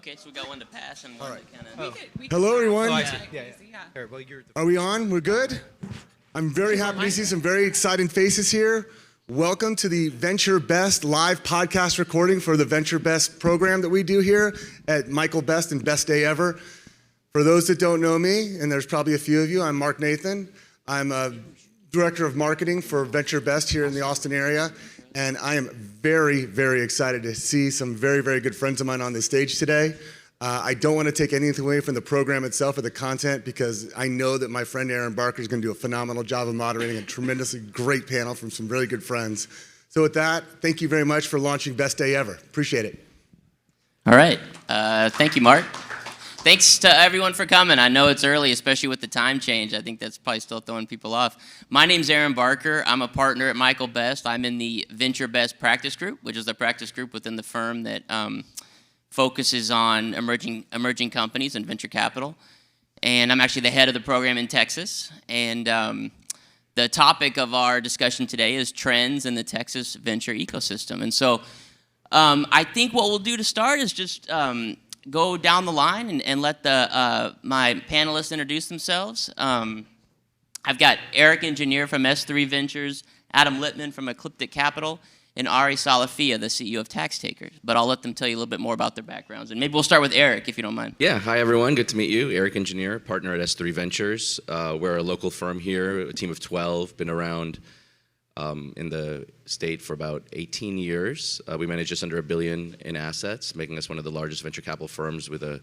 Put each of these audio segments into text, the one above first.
Okay, so we got one to pass and one to kind of... Hello, everyone. Oh, I see. Yeah. Here, well, Are we on? We're good? I'm very happy to see some very exciting faces here. Welcome to the Venture Best live podcast recording for the Venture Best program that we do here at Michael Best and Best Day Ever. For those that don't know me, and there's probably a few of you, I'm Mark Nathan. I'm a Director of Marketing for Venture Best here in the Austin area. And I am very, very excited to see some very, very good friends of mine on the stage today. I don't want to take anything away from the program itself or the content because I know that my friend Aaron Barker is going to do a phenomenal job of moderating a tremendously great panel from some really good friends. So with that, thank you very much for launching Best Day Ever. Appreciate it. All right. Thank you, Mark. Thanks to everyone for coming. I know it's early, especially with the time change. I think that's probably still throwing people off. My name's Aaron Barker. I'm a partner at Michael Best. I'm in the Venture Best practice group, which is the practice group within the firm that focuses on emerging companies and venture capital. And I'm actually the head of the program in Texas. And the topic of our discussion today is trends in the Texas venture ecosystem. And so I think what we'll do to start is just go down the line and let my panelists introduce themselves. I've got Eric Engineer from S3 Ventures, Adam Lipman from Ecliptic Capital, and Ari Salafia, the CEO of Tax Takers. But I'll let them tell you a little bit more about their backgrounds. And maybe we'll start with Eric, if you don't mind. Yeah, hi everyone, good to meet you. Eric Engineer, partner at S3 Ventures. We're a local firm here, a team of 12, been around in the state for about 18 years. We manage just under $1 billion in assets, making us one of the largest venture capital firms with a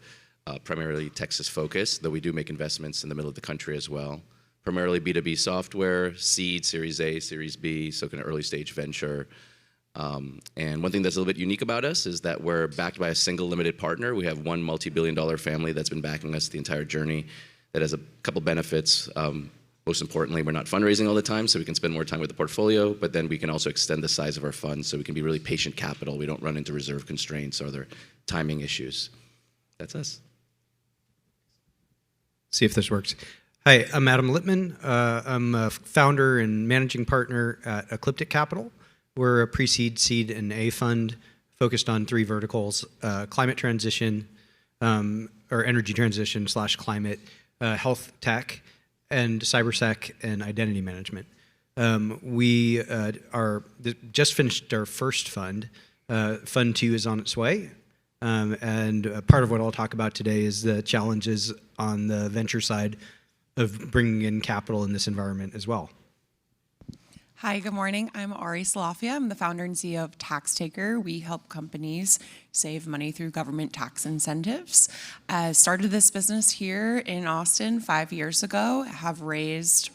primarily Texas focus, though we do make investments in the middle of the country as well. Primarily B2B software, seed, Series A, Series B, so kind of early stage venture. And one thing that's a little bit unique about us is that we're backed by a single limited partner. We have one multi-billion-dollar family that's been backing us the entire journey that has a couple benefits. Most importantly, we're not fundraising all the time, so we can spend more time with the portfolio, but then we can also extend the size of our funds so we can be really patient capital. We don't run into reserve constraints or other timing issues. That's us. See if this works. Hi, I'm Adam Lipman. I'm a founder and managing partner at Ecliptic Capital. We're a pre-seed, seed, and A fund focused on 3 verticals: climate transition, or energy transition / climate, health tech, and cybersec and identity management. We just finished our first fund. Fund 2 is on its way. And part of what I'll talk about today is the challenges on the venture side of bringing in capital in this environment as well. Hi, good morning. I'm Ari Salafia. I'm the founder and CEO of Tax Taker. We help companies save money through government tax incentives. Started this business here in Austin 5 years ago, have raised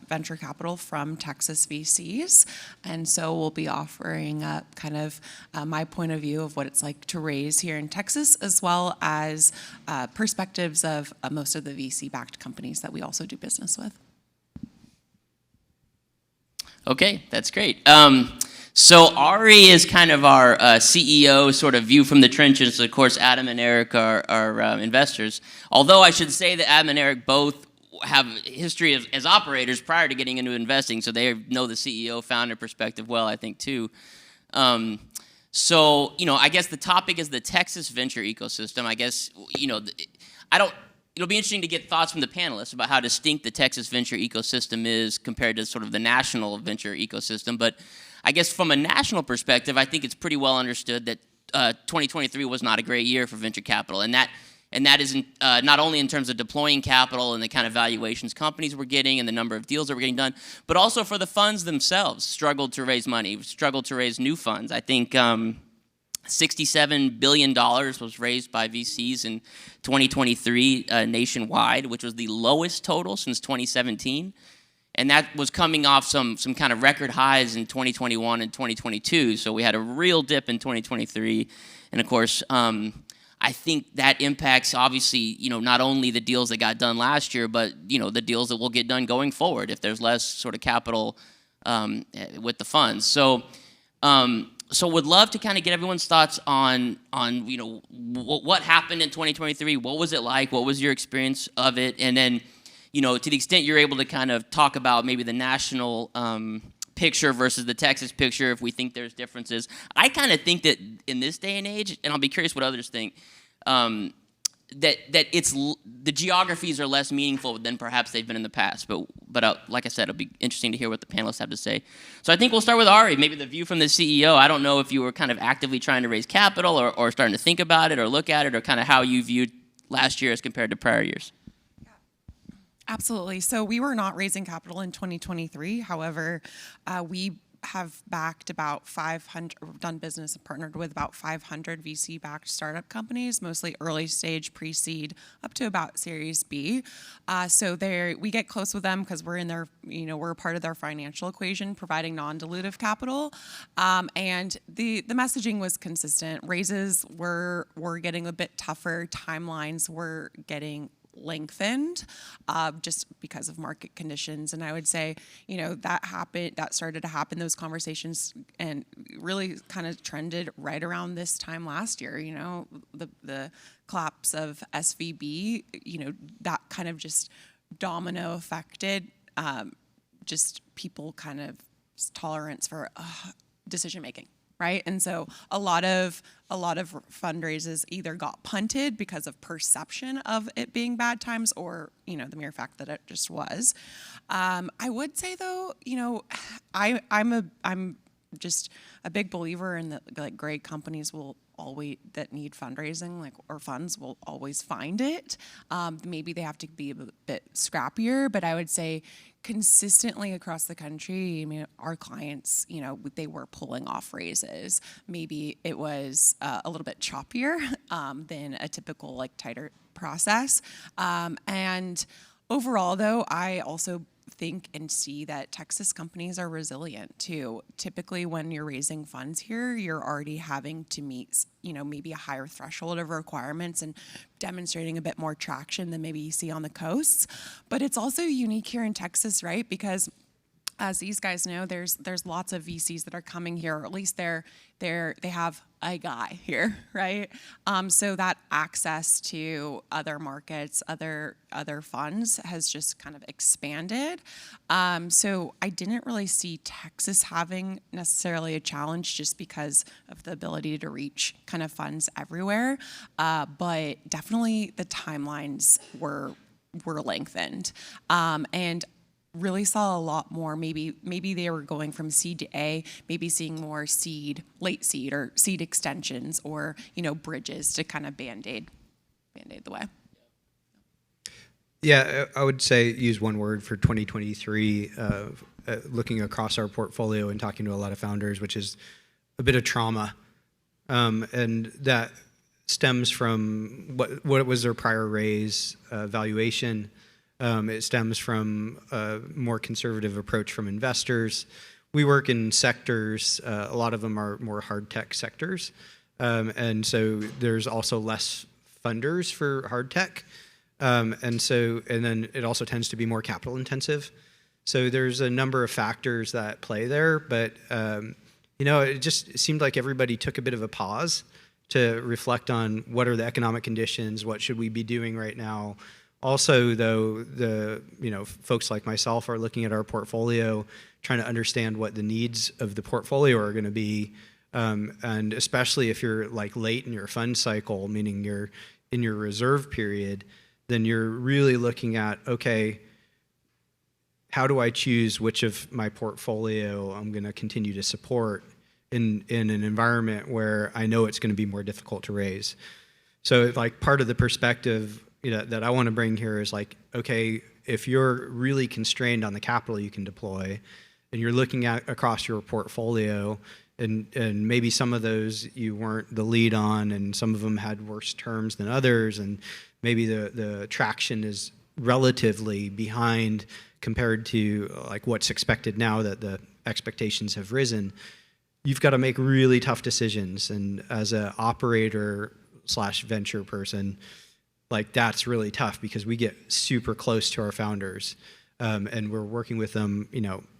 venture capital from Texas VCs. And so we'll be offering up kind of my point of view of what it's like to raise here in Texas, as well as perspectives of most of the VC-backed companies that we also do business with. Okay, that's great. So Ari is kind of our CEO sort of view from the trenches. Of course, Adam and Eric are investors. Although I should say that Adam and Eric both have history as operators prior to getting into investing, so they know the CEO founder perspective well, I think, too. So, I guess the topic is the Texas venture ecosystem. I guess, it'll be interesting to get thoughts from the panelists about how distinct the Texas venture ecosystem is compared to sort of the national venture ecosystem. But I guess from a national perspective, I think it's pretty well understood that 2023 was not a great year for venture capital. And that isn't not only in terms of deploying capital and the kind of valuations companies were getting and the number of deals that were getting done, but also for the funds themselves struggled to raise money, struggled to raise new funds. I think $67 billion was raised by VCs in 2023 nationwide, which was the lowest total since 2017. And that was coming off some kind of record highs in 2021 and 2022. So we had a real dip in 2023. And of course, I think that impacts, obviously, not only the deals that got done last year, but, the deals that will get done going forward if there's less sort of capital with the funds. So would love to kind of get everyone's thoughts on what happened in 2023. What was it like? What was your experience of it? And then, to the extent you're able to kind of talk about maybe the national picture versus the Texas picture, if we think there's differences. I kind of think that in this day and age, and I'll be curious what others think, the geographies are less meaningful than perhaps they've been in the past. But like I said, it'll be interesting to hear what the panelists have to say. So I think we'll start with Ari, maybe the view from the CEO. I don't know if you were kind of actively trying to raise capital or starting to think about it or look at it, or kind of how you viewed last year as compared to prior years. Absolutely. So we were not raising capital in 2023. However, we have backed about 500, done business and partnered with about 500 VC-backed startup companies, mostly early stage, pre-seed, up to about Series B. So we get close with them because we're in their, we're a part of their financial equation, providing non-dilutive capital. And the messaging was consistent. Raises were getting a bit tougher. Timelines were getting lengthened just because of market conditions. And I would say, that started to happen, those conversations, and really kind of trended right around this time last year. The collapse of SVB, that kind of just domino affected just people kind of tolerance for decision making. Right. And so a lot of fundraisers either got punted because of perception of it being bad times, or, the mere fact that it just was. I would say though, I'm just a big believer in that, like, great companies will always, that need fundraising, or funds, will always find it. Maybe they have to be a bit scrappier, but I would say consistently across the country, our clients, they were pulling off raises. Maybe it was a little bit choppier than a typical, tighter process. And overall, though, I also think and see that Texas companies are resilient too. Typically, when you're raising funds here, you're already having to meet, maybe a higher threshold of requirements and demonstrating a bit more traction than maybe you see on the coasts. But it's also unique here in Texas, right? Because as these guys know, there's lots of VCs that are coming here, or at least they have a guy here, right? So that access to other markets, other funds has just kind of expanded. So I didn't really see Texas having necessarily a challenge just because of the ability to reach kind of funds everywhere. But definitely the timelines were lengthened. And really saw a lot more. Maybe they were going from seed to A, maybe seeing more seed, late seed, or seed extensions, or bridges to kind of band-aid the way. Yeah, I would say use one word for 2023. Looking across our portfolio and talking to a lot of founders, which is a bit of trauma, and that stems from what was their prior raise valuation. It stems from a more conservative approach from investors. We work in sectors, a lot of them are more hard tech sectors. And so there's also less funders for hard tech. And then it also tends to be more capital intensive. So there's a number of factors that play there, but it just seemed like everybody took a bit of a pause to reflect on what are the economic conditions, what should we be doing right now. Also, though, the folks like myself are looking at our portfolio, trying to understand what the needs of the portfolio are going to be, and especially if you're late in your fund cycle, meaning you're in your reserve period, then you're really looking at, okay, how do I choose which of my portfolio I'm going to continue to support in an environment where I know it's going to be more difficult to raise. So part of the perspective that I want to bring here is okay, if you're really constrained on the capital you can deploy, and you're looking at across your portfolio, and maybe some of those you weren't the lead on, and some of them had worse terms than others, and maybe the traction is relatively behind compared to what's expected now that the expectations have risen, you've got to make really tough decisions. And as an operator / venture person, that's really tough because we get super close to our founders, and we're working with them.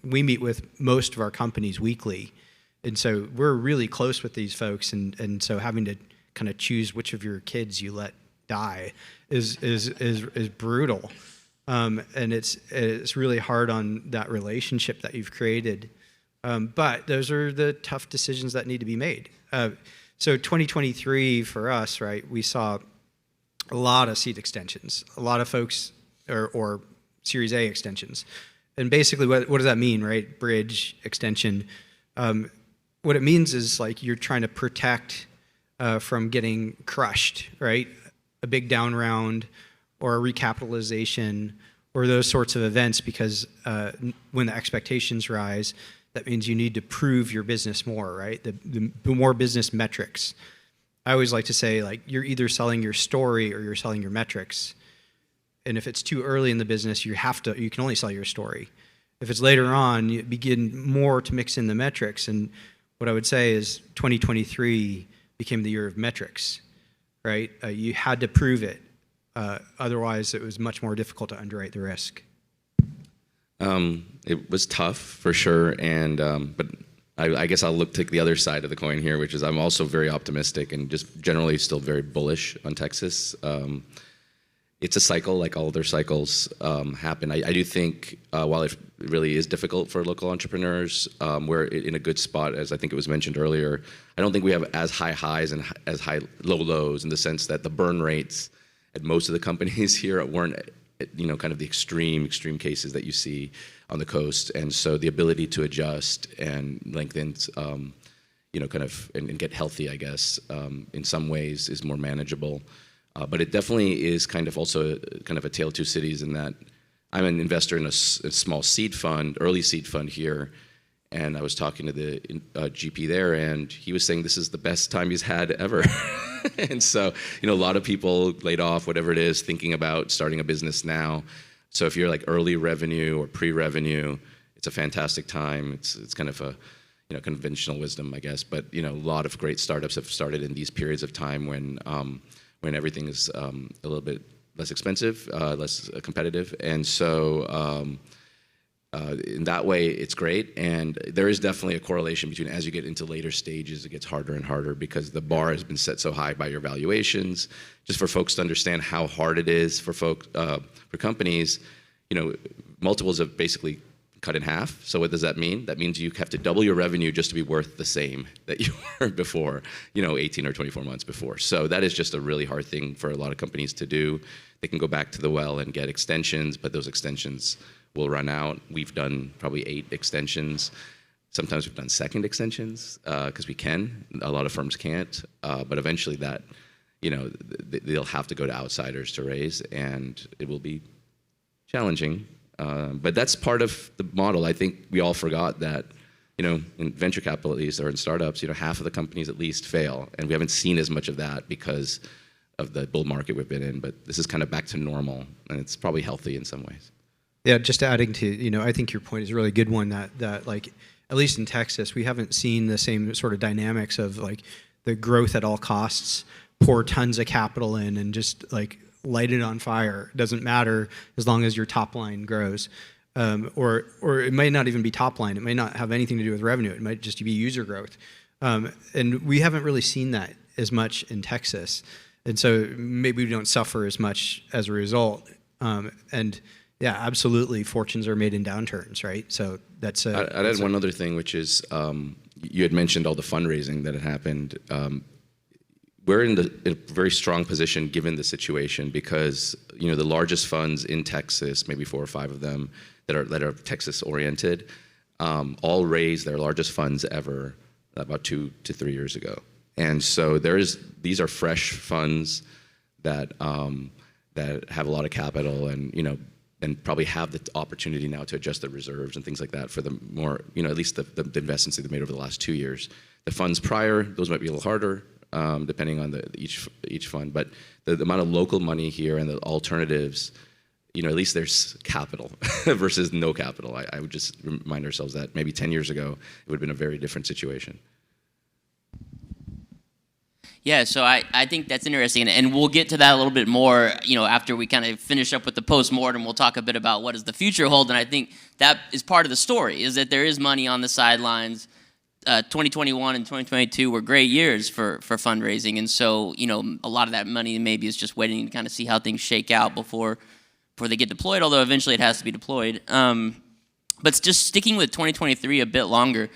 We meet with most of our companies weekly, and so we're really close with these folks. And so having to kind of choose which of your kids you let die is brutal, and it's really hard on that relationship that you've created. But those are the tough decisions that need to be made. So 2023 for us, right, we saw a lot of seed extensions, a lot of folks, or Series A extensions. And basically what does that mean, right? Bridge, extension. What it means is like you're trying to protect from getting crushed, right? A big down round or a recapitalization or those sorts of events, because when the expectations rise, that means you need to prove your business more, right? The more business metrics. I always like to say, like, you're either selling your story or you're selling your metrics. And if it's too early in the business, you can only sell your story. If it's later on, you begin more to mix in the metrics. And what I would say is 2023 became the year of metrics, right? You had to prove it. Otherwise, it was much more difficult to underwrite the risk. It was tough for sure, and but I guess I'll take the other side of the coin here, which is I'm also very optimistic and just generally still very bullish on Texas. It's a cycle, like all other cycles happen. I do think while it really is difficult for local entrepreneurs, we're in a good spot, as I think it was mentioned earlier. I don't think we have as high highs and as high low lows, in the sense that the burn rates at most of the companies here weren't, kind of the extreme cases that you see on the coast. And so the ability to adjust and lengthen, and get healthy, I guess, in some ways is more manageable. But it definitely is kind of also kind of a tale of two cities, in that I'm an investor in a small seed fund, early seed fund here. And I was talking to the GP there, and he was saying this is the best time he's had ever. And so, a lot of people laid off, whatever it is, thinking about starting a business now. So if you're like early revenue or pre-revenue, it's a fantastic time. It's kind of a, conventional wisdom, I guess. But, a lot of great startups have started in these periods of time when everything is a little bit less expensive, less competitive. And so in that way, it's great. And there is definitely a correlation between, as you get into later stages, it gets harder and harder because the bar has been set so high by your valuations. Just for folks to understand how hard it is for companies, multiples have basically cut in half. So what does that mean? That means you have to double your revenue just to be worth the same that you were before, 18 or 24 months before. So that is just a really hard thing for a lot of companies to do. They can go back to the well and get extensions, but those extensions will run out. We've done probably 8 extensions. Sometimes we've done second extensions because we can. A lot of firms can't. But eventually that, they'll have to go to outsiders to raise, and it will be challenging. But that's part of the model. I think we all forgot that, in venture capital at least, or in startups, half of the companies at least fail. And we haven't seen as much of that because of the bull market we've been in. But this is kind of back to normal, and it's probably healthy in some ways. Yeah, just adding to, I think your point is a really good one, that like, at least in Texas, we haven't seen the same sort of dynamics of like the growth at all costs, pour tons of capital in and just like light it on fire. It doesn't matter as long as your top line grows. Or it might not even be top line. It might not have anything to do with revenue. It might just be user growth. And we haven't really seen that as much in Texas. And so maybe we don't suffer as much as a result. And yeah, absolutely, fortunes are made in downturns, right? So that's I'd add one other thing, which is you had mentioned all the fundraising that had happened. We're in a very strong position given the situation because the largest funds in Texas, maybe 4 or 5 of them that are Texas oriented, all raised their largest funds ever about 2 to 3 years ago. And so these are fresh funds that have a lot of capital and probably have the opportunity now to adjust their reserves and things like that for the more, at least the investments that they've made over the last 2 years. The funds prior, those might be a little harder, depending on each fund. But the amount of local money here and the alternatives, at least there's capital versus no capital. I would just remind ourselves that maybe 10 years ago, it would have been a very different situation. Yeah, so I think that's interesting, and we'll get to that a little bit more, after we kind of finish up with the post-mortem. We'll talk a bit about what does the future hold, and I think that is part of the story, is that there is money on the sidelines. 2021 and 2022 were great years for fundraising, and so, a lot of that money maybe is just waiting to kind of see how things shake out before they get deployed, although eventually it has to be deployed. But just sticking with 2023 a bit longer,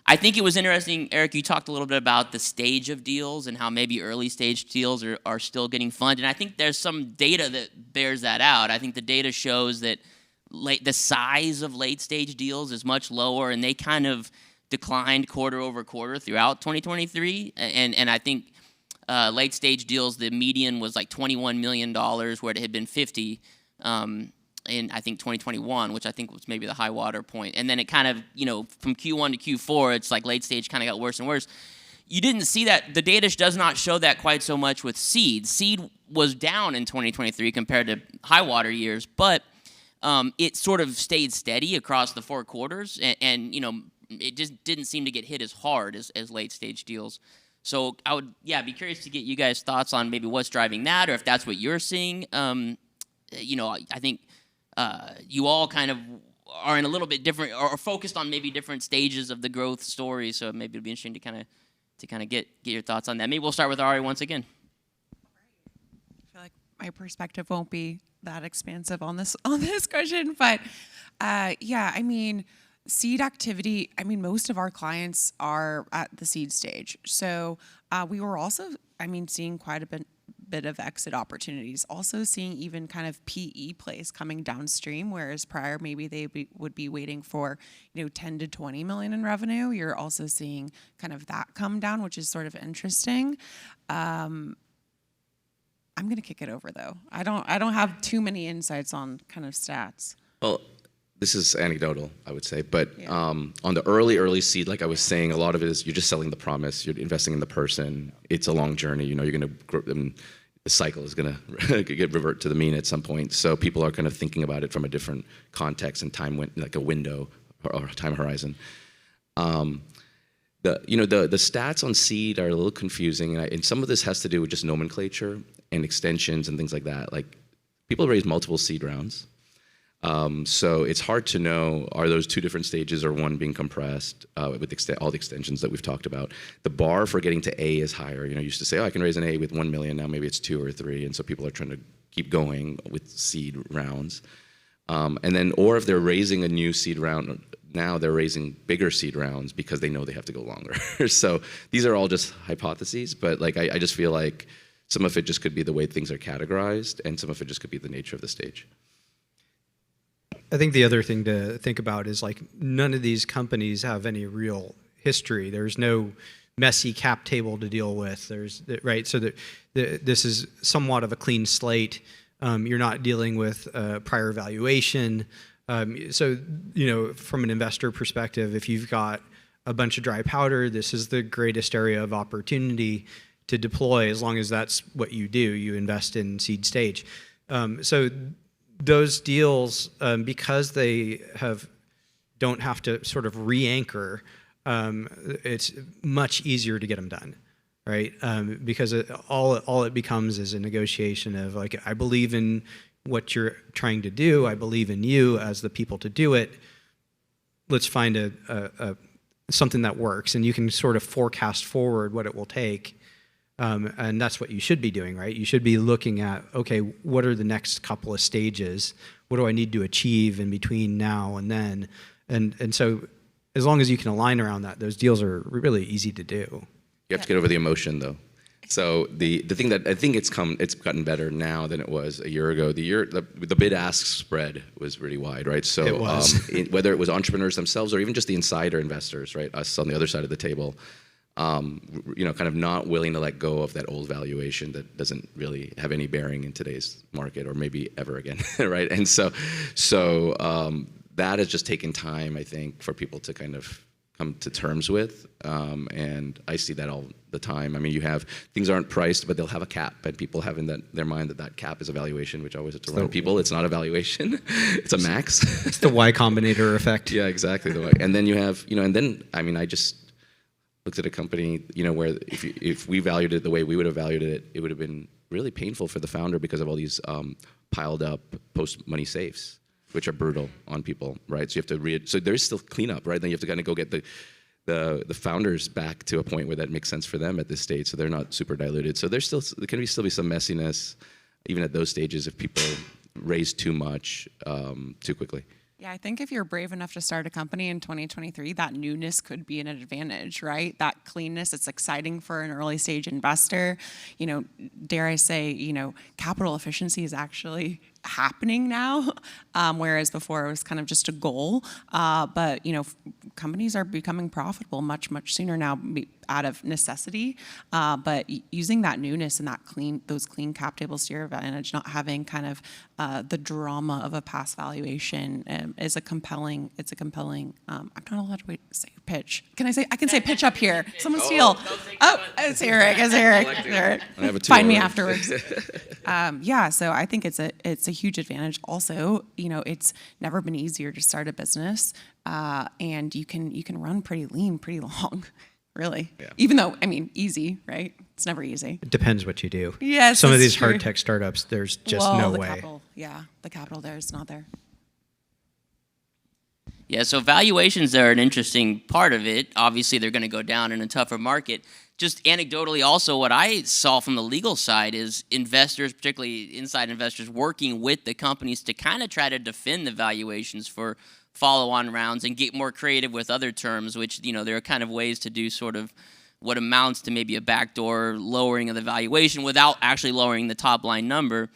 I think it was interesting, Eric, you talked a little bit about the stage of deals and how maybe early stage deals are still getting funded. And I think there's some data that bears that out. I think the data shows that the size of late stage deals is much lower, and they kind of declined quarter over quarter throughout 2023. And I think late stage deals, the median was like $21 million, where it had been 50 in, I think, 2021, which I think was maybe the high water point. And then it kind of, from Q1 to Q4, it's like late stage kind of got worse and worse. You didn't see that. The data does not show that quite so much with seed. Seed was down in 2023 compared to high water years, but it sort of stayed steady across the 4 quarters, and it just didn't seem to get hit as hard as late stage deals. So I would, be curious to get you guys' thoughts on maybe what's driving that, or if that's what you're seeing. I think you all kind of are in a little bit different, or focused on maybe different stages of the growth story. So maybe it'd be interesting to kind of get your thoughts on that. Maybe we'll start with Ari once again. I feel like my perspective won't be that expansive on this question, but seed activity. Most of our clients are at the seed stage, so we were also, seeing quite a bit of exit opportunities. Also seeing even kind of PE plays coming downstream, whereas prior maybe they would be waiting for 10 to 20 million in revenue. You're also seeing kind of that come down, which is sort of interesting. I'm gonna kick it over though. I don't have too many insights on kind of stats. Well, this is anecdotal, I would say, but on the early seed, like I was saying, a lot of it is you're just selling the promise. You're investing in the person. It's a long journey. You're going to grow them. The cycle is going to revert to the mean at some point. So people are kind of thinking about it from a different context and time, like a window or time horizon. The stats on seed are a little confusing, and some of this has to do with just nomenclature and extensions and things like that. Like people raise multiple seed rounds. So it's hard to know, are those 2 different stages or one being compressed with all the extensions that we've talked about. The bar for getting to A is higher. You used to say, I can raise an A with 1 million. Now maybe it's 2 or 3. And so people are trying to keep going with seed rounds. Or if they're raising a new seed round, now they're raising bigger seed rounds because they know they have to go longer. So these are all just hypotheses, but I just feel like some of it just could be the way things are categorized, and some of it just could be the nature of the stage. I think the other thing to think about is none of these companies have any real history. There's no messy cap table to deal with. So this is somewhat of a clean slate. You're not dealing with prior valuation. So from an investor perspective, if you've got a bunch of dry powder, this is the greatest area of opportunity to deploy, as long as that's what you do. You invest in seed stage. So those deals, because they don't have to sort of re-anchor, it's much easier to get them done, right? Because all it becomes is a negotiation of I believe in what you're trying to do. I believe in you as the people to do it. Let's find something that works, and you can sort of forecast forward what it will take. And that's what you should be doing, right? You should be looking at, okay, what are the next couple of stages? What do I need to achieve in between now and then? And so as long as you can align around that, those deals are really easy to do. You have to get over the emotion, though. So the thing that I think it's gotten better now than it was a year ago. The bid-ask spread was really wide, right? So it was. Whether it was entrepreneurs themselves or even just the insider investors, right? Us on the other side of the table. Kind of not willing to let go of that old valuation that doesn't really have any bearing in today's market, or maybe ever again, right? And so that has just taken time, I think, for people to kind of come to terms with, and I see that all the time. You have things aren't priced, but they'll have a cap, and people have in their mind that cap is a valuation, which I always have to remind people it's not a valuation, it's a max. It's the Y Combinator effect. Yeah, exactly. And then you have, I just looked at a company, where if we valued it the way we would have valued it, it would have been really painful for the founder because of all these piled up post-money safes, which are brutal on people, right? So you have to so there's still cleanup, right? Then you have to kind of go get the founders back to a point where that makes sense for them at this stage, so they're not super diluted. So there can still be some messiness, even at those stages, if people raise too much too quickly. Yeah, I think if you're brave enough to start a company in 2023, that newness could be an advantage, right? That cleanness, it's exciting for an early stage investor. Dare I say, capital efficiency is actually happening now, whereas before it was kind of just a goal. But companies are becoming profitable much, much sooner now out of necessity. But using that newness and those clean cap tables to your advantage, not having kind of the drama of a past valuation is a compelling. I'm not allowed to say pitch. Can I say? I can say pitch up here. Someone steal. Oh, it's Eric. It's Eric. I have a two Find me already. afterwards. Yeah, so I think it's a huge advantage. Also, it's never been easier to start a business, and you can run pretty lean, pretty long, really. Yeah. Even though, easy, right? It's never easy. It depends what you do. Yes, Some of that's these true. hard tech startups, there's just Well, no the way. capital, the capital there is not there. Yeah, so valuations are an interesting part of it. Obviously, they're going to go down in a tougher market. Just anecdotally, also, what I saw from the legal side is investors, particularly inside investors, working with the companies to kind of try to defend the valuations for follow-on rounds and get more creative with other terms, which, there are kind of ways to do sort of what amounts to maybe a backdoor lowering of the valuation without actually lowering the top-line number.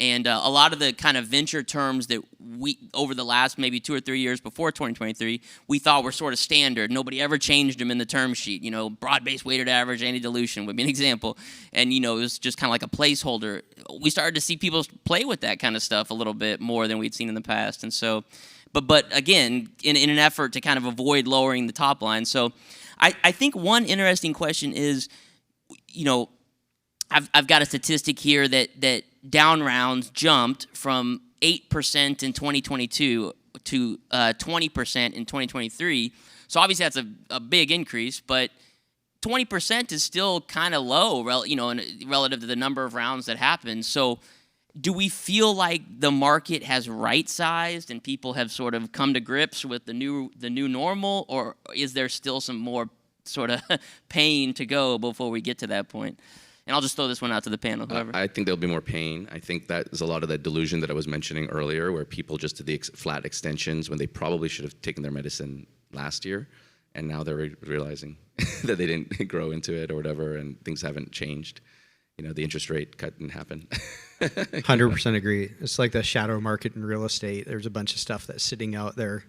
And a lot of the kind of venture terms that we, over the last maybe 2 or 3 years before 2023, we thought were sort of standard. Nobody ever changed them in the term sheet. Broad-based weighted average anti-dilution would be an example. And, it was just kind of like a placeholder. We started to see people play with that kind of stuff a little bit more than we'd seen in the past. And so, but again, in an effort to kind of avoid lowering the top line. So I think one interesting question is, I've got a statistic here that down rounds jumped from 8% in 2022 to 20% in 2023. So obviously that's a big increase, but 20% is still kind of low, relative to the number of rounds that happened. So do we feel like the market has right-sized and people have sort of come to grips with the new normal, or is there still some more sort of pain to go before we get to that point? And I'll just throw this one out to the panel, whoever. I think there'll be more pain. I think that is a lot of that delusion that I was mentioning earlier, where people just did the flat extensions when they probably should have taken their medicine last year, and now they're realizing that they didn't grow into it or whatever, and things haven't changed. The interest rate cut didn't happen. 100% agree. It's like the shadow market in real estate. There's a bunch of stuff that's sitting out there,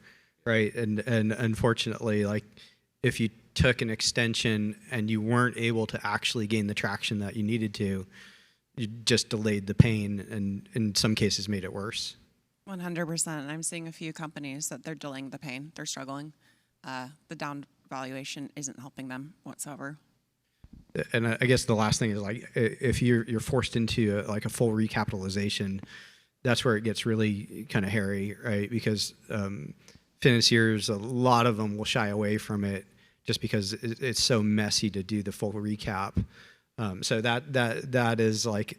right? And unfortunately, like if you took an extension and you weren't able to actually gain the traction that you needed to, you just delayed the pain and in some cases made it worse. 100%. I'm seeing a few companies that they're delaying the pain. They're struggling. The down valuation isn't helping them whatsoever. And I guess the last thing is, like, if you're forced into a full recapitalization, that's where it gets really kind of hairy, right? Because financiers, a lot of them will shy away from it just because it's so messy to do the full recap. So that is like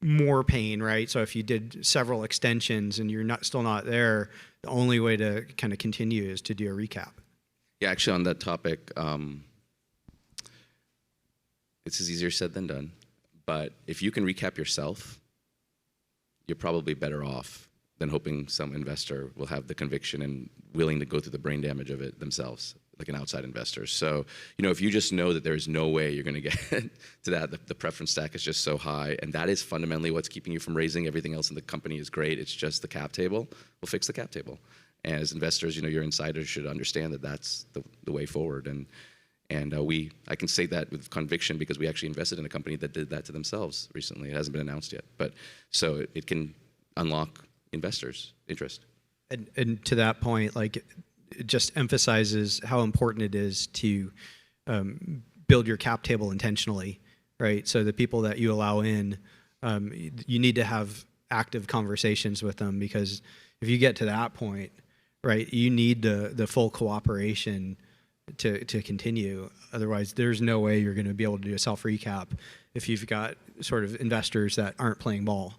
more pain, right? So if you did several extensions and you're still not there, the only way to kind of continue is to do a recap. Yeah, actually, on that topic, it's easier said than done. But if you can recap yourself, you're probably better off than hoping some investor will have the conviction and willing to go through the brain damage of it themselves, like an outside investor. So, if you just know that there's no way you're going to get to that, the preference stack is just so high, and that is fundamentally what's keeping you from raising. Everything else in the company is great. It's just the cap table. We'll fix the cap table. And as investors, your insiders should understand that that's the way forward. And I can say that with conviction because we actually invested in a company that did that to themselves recently. It hasn't been announced yet, but so it can unlock investors' interest. And to that point, like, it just emphasizes how important it is to build your cap table intentionally, right? So the people that you allow in, you need to have active conversations with them, because if you get to that point, right, you need the full cooperation to continue. Otherwise, there's no way you're going to be able to do a self recap if you've got sort of investors that aren't playing ball.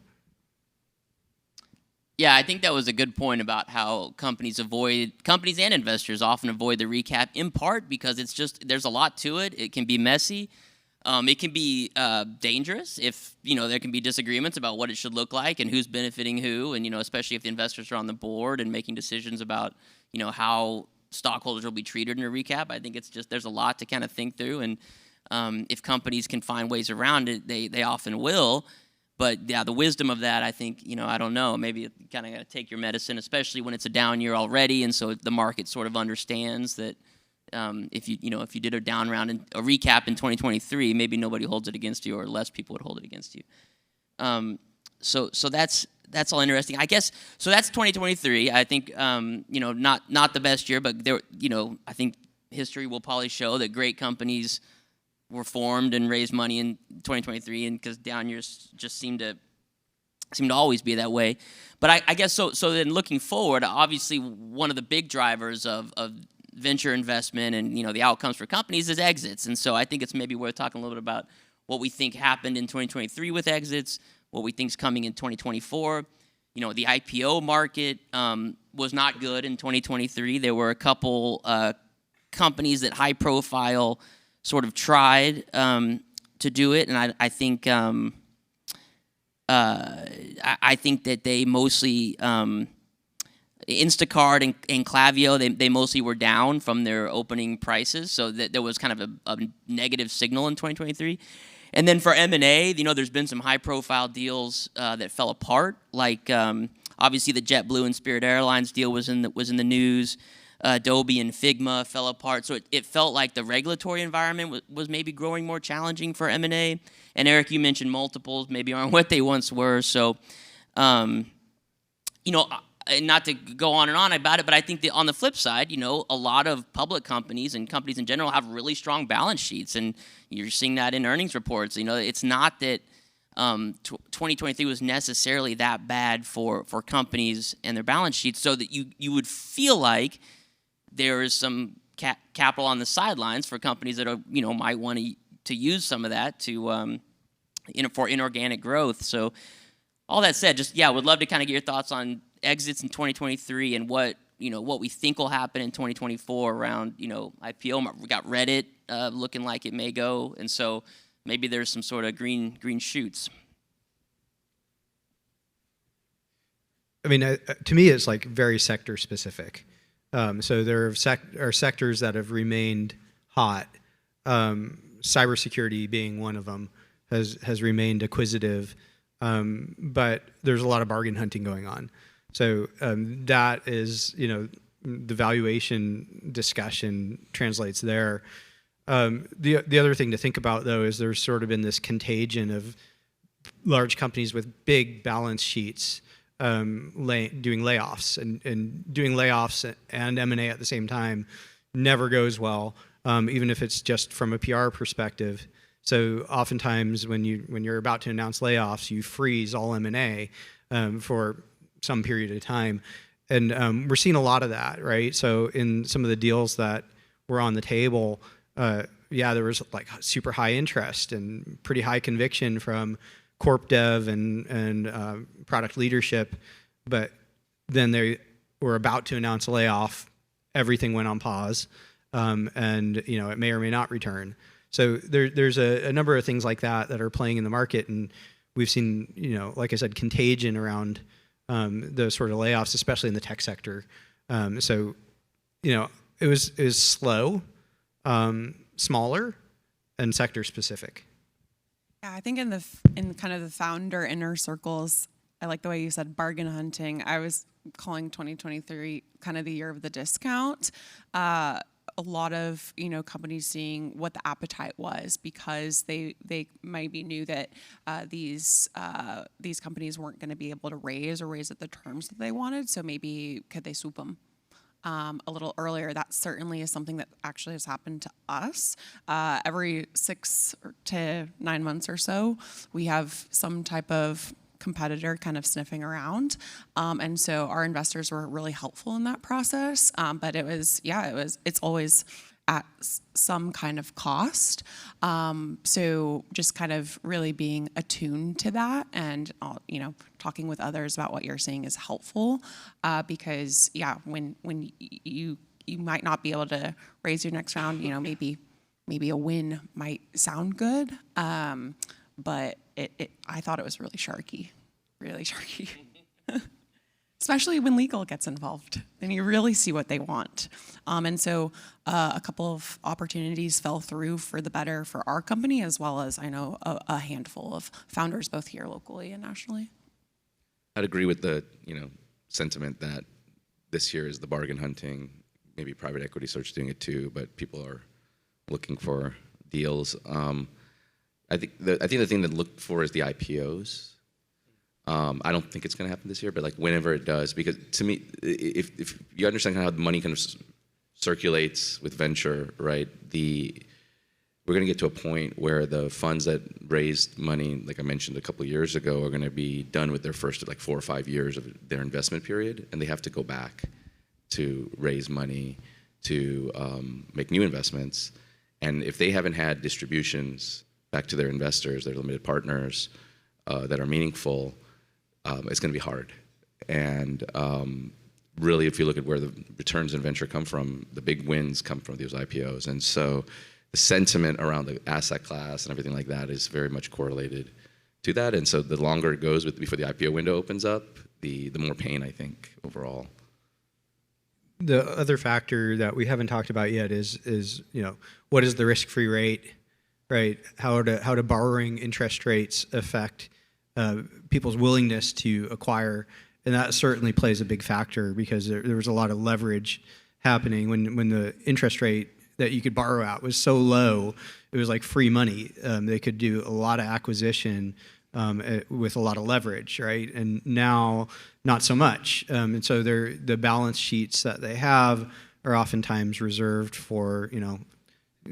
Yeah, I think that was a good point about how companies and investors often avoid the recap, in part because there's a lot to it. It can be messy. It can be dangerous if, there can be disagreements about what it should look like and who's benefiting who, and, especially if the investors are on the board and making decisions about, how stockholders will be treated in a recap. I think there's a lot to kind of think through, and if companies can find ways around it, they often will. But yeah, the wisdom of that, I think, I don't know. Maybe you kind of got to take your medicine, especially when it's a down year already, and so the market sort of understands that if you did a down round and a recap in 2023, maybe nobody holds it against you, or less people would hold it against you. So that's all interesting, I guess. So that's 2023. I think not the best year, but there, I think history will probably show that great companies were formed and raised money in 2023, and because down years just seem to always be that way. But I guess so then looking forward, obviously one of the big drivers of venture investment and the outcomes for companies is exits. And so I think it's maybe worth talking a little bit about what we think happened in 2023 with exits, what we think is coming in 2024. The IPO market was not good in 2023. There were a couple companies that high profile sort of tried to do it, and I think I think that they mostly Instacart and Klaviyo, they mostly were down from their opening prices, so that there was kind of a negative signal in 2023. And then for M&A, there's been some high-profile deals that fell apart, like obviously the JetBlue and Spirit Airlines deal was in the news. Adobe and Figma fell apart, so it felt like the regulatory environment was maybe growing more challenging for M&A. And Eric, you mentioned multiples maybe aren't what they once were, so not to go on and on about it, but I think that on the flip side, a lot of public companies and companies in general have really strong balance sheets, and you're seeing that in earnings reports. It's not that 2023 was necessarily that bad for companies and their balance sheets, so that you would feel like there is some capital on the sidelines for companies that are, might want to use some of that to for inorganic growth. So all that said, would love to kind of get your thoughts on exits in 2023 and what we think will happen in 2024 around IPO. We got Reddit looking like it may go, and so maybe there's some sort of green shoots. I mean, to me, it's like very sector specific. So there are sectors that have remained hot. Cybersecurity being one of them has remained acquisitive, but there's a lot of bargain hunting going on. So that is, the valuation discussion translates there. The other thing to think about, though, is there's sort of been this contagion of large companies with big balance sheets doing layoffs, and doing layoffs and M&A at the same time never goes well, even if it's just from a PR perspective. So oftentimes when you're about to announce layoffs, you freeze all M&A for some period of time, and we're seeing a lot of that, right? So in some of the deals that were on the table, there was like super high interest and pretty high conviction from corp dev and product leadership, but then they were about to announce a layoff. Everything went on pause, and it may or may not return. So there's a number of things like that are playing in the market, and we've seen, like I said, contagion around those sort of layoffs, especially in the tech sector. So it was slow, smaller, and sector specific. Yeah, I think in kind of the founder inner circles, I like the way you said bargain hunting. I was calling 2023 kind of the year of the discount. A lot of companies seeing what the appetite was, because they maybe knew that these companies weren't going to be able to raise at the terms that they wanted. So maybe could they swoop them a little earlier? That certainly is something that actually has happened to us. Every 6 to 9 months or so, we have some type of competitor kind of sniffing around, and so our investors were really helpful in that process. But it's always at some kind of cost. So just kind of really being attuned to that, and talking with others about what you're seeing is helpful, because when you might not be able to raise your next round, maybe maybe a win might sound good, but I thought it was really sharky. Especially when legal gets involved, then you really see what they want. And so a couple of opportunities fell through for the better for our company, as well as I know a handful of founders both here locally and nationally. I'd agree with the sentiment that this year is the bargain hunting. Maybe private equity starts doing it too, but people are looking for deals. I think the thing to look for is the IPOs. I don't think it's going to happen this year, but like whenever it does, because to me, if you understand how the money kind of circulates with venture, right? We're going to get to a point where the funds that raised money, like I mentioned a couple of years ago, are going to be done with their first like 4 or 5 years of their investment period, and they have to go back to raise money to make new investments. And if they haven't had distributions back to their investors, their limited partners, that are meaningful, it's going to be hard. And really, if you look at where the returns in venture come from, the big wins come from those IPOs. And so the sentiment around the asset class and everything like that is very much correlated to that. And so the longer it goes before the IPO window opens up, the more pain, I think, overall. The other factor that we haven't talked about yet is what is the risk-free rate, right? How do borrowing interest rates affect people's willingness to acquire? And that certainly plays a big factor, because there was a lot of leverage happening when the interest rate that you could borrow at was so low. It was like free money. They could do a lot of acquisition with a lot of leverage, right? And now, not so much. And so the balance sheets that they have are oftentimes reserved for,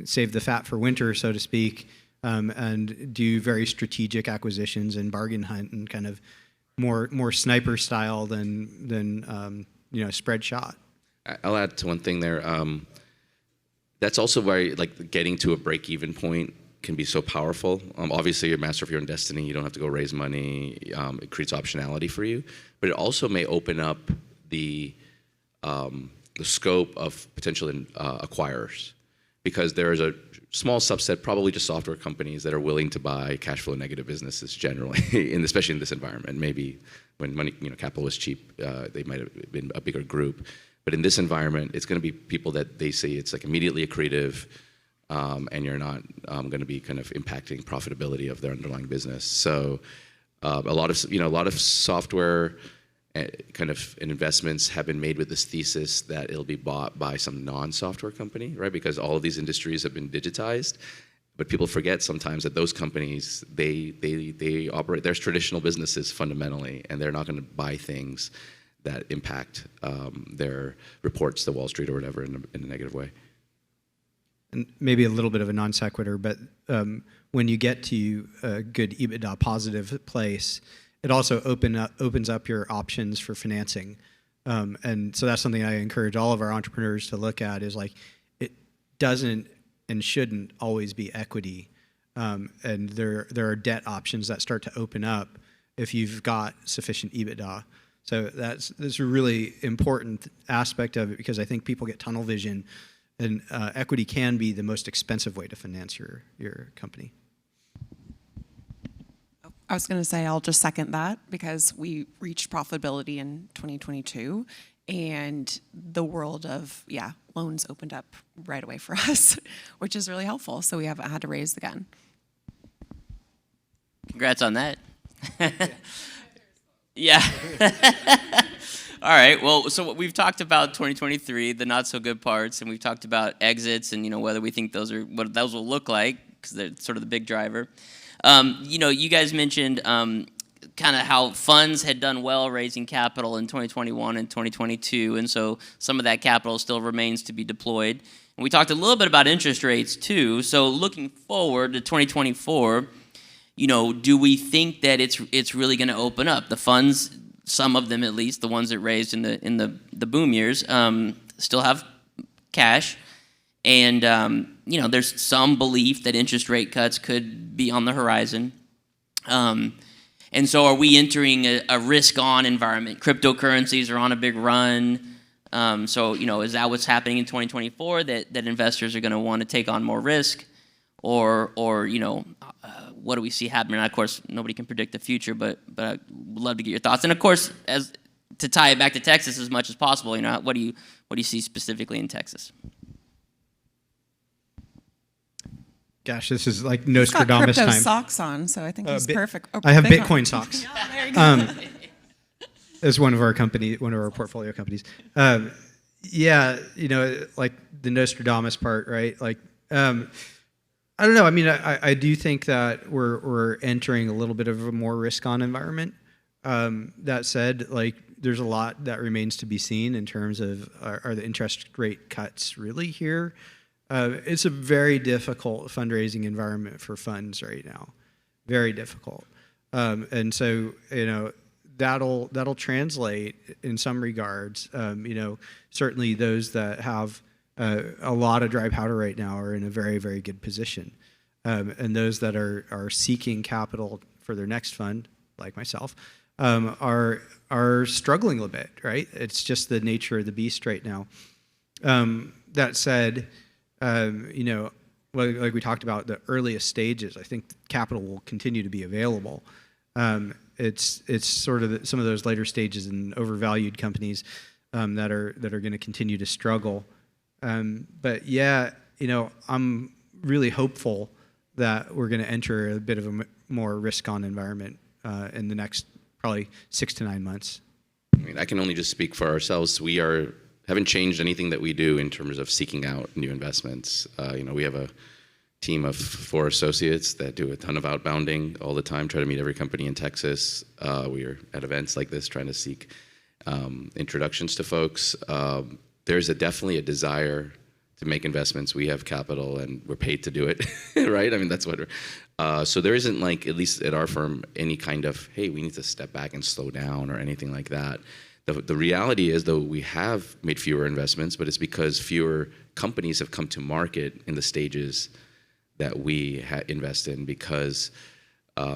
save the fat for winter, so to speak, and do very strategic acquisitions and bargain hunt and kind of more sniper style than spread shot. I'll add to one thing there. That's also why getting to a break-even point can be so powerful. Obviously, you're master of your own destiny. You don't have to go raise money. It creates optionality for you, but it also may open up the scope of potential acquirers, because there is a small subset, probably just software companies, that are willing to buy cash flow negative businesses generally, especially in this environment. Maybe when money, capital was cheap, they might have been a bigger group. But in this environment, it's going to be people that they say it's like immediately accretive, and you're not going to be kind of impacting profitability of their underlying business. So a lot of software kind of investments have been made with this thesis that it'll be bought by some non-software company, right? Because all of these industries have been digitized. But people forget sometimes that those companies, they operate, there's traditional businesses fundamentally, and they're not going to buy things that impact their reports to Wall Street or whatever in a negative way. And maybe a little bit of a non sequitur, but when you get to a good EBITDA positive place, it also opens up your options for financing. And so that's something I encourage all of our entrepreneurs to look at, is like, it doesn't and shouldn't always be equity. And there are debt options that start to open up if you've got sufficient EBITDA. So that's a really important aspect of it, because I think people get tunnel vision, and equity can be the most expensive way to finance your company. I was going to say, I'll just second that, because we reached profitability in 2022, and the world of loans opened up right away for us, which is really helpful. So we haven't had to raise again. Congrats on that. Yeah. All right. Well, so we've talked about 2023, the not so good parts, and we've talked about exits and whether we think what those will look like, because they're sort of the big driver. You guys mentioned kind of how funds had done well raising capital in 2021 and 2022, and so some of that capital still remains to be deployed. And we talked a little bit about interest rates too. So looking forward to 2024, do we think that it's really going to open up? The funds, some of them at least, the ones that raised in the boom years, still have cash, and there's some belief that interest rate cuts could be on the horizon. And so are we entering a risk-on environment? Cryptocurrencies are on a big run. So, is that what's happening in 2024, that investors are going to want to take on more risk? Or what do we see happening? Of course, nobody can predict the future, but I would love to get your thoughts. And of course, as to tie it back to Texas as much as possible, what do you see specifically in Texas? Gosh, this is like He's got Nostradamus crypto time. socks on, so I think he's perfect. Oh, I have Bitcoin. Bitcoin socks. There you go. As one of our portfolio companies. Yeah, like the Nostradamus part, right? Like, I don't know. I mean, I do think that we're entering a little bit of a more risk-on environment. That said, like, there's a lot that remains to be seen in terms of are the interest rate cuts really here? It's a very difficult fundraising environment for funds right now, very difficult, and so that'll translate in some regards. Certainly those that have a lot of dry powder right now are in a very, very good position, and those that are seeking capital for their next fund, like myself, are struggling a little bit. Right? It's just the nature of the beast right now. That said. Like we talked about the earliest stages, I think capital will continue to be available. It's sort of some of those later stages and overvalued companies that are going to continue to struggle. But yeah, I'm really hopeful that we're going to enter a bit of a more risk-on environment in the next probably 6 to 9 months. I mean, I can only just speak for ourselves. We haven't changed anything that we do in terms of seeking out new investments. We have a team of 4 associates that do a ton of outbounding all the time, try to meet every company in Texas. We are at events like this trying to seek introductions to folks. There's definitely a desire to make investments. We have capital and we're paid to do it, right? I mean, that's what so there isn't, like, at least at our firm, any kind of, hey, we need to step back and slow down or anything like that. The reality is, though, we have made fewer investments, but it's because fewer companies have come to market in the stages that we invest in, because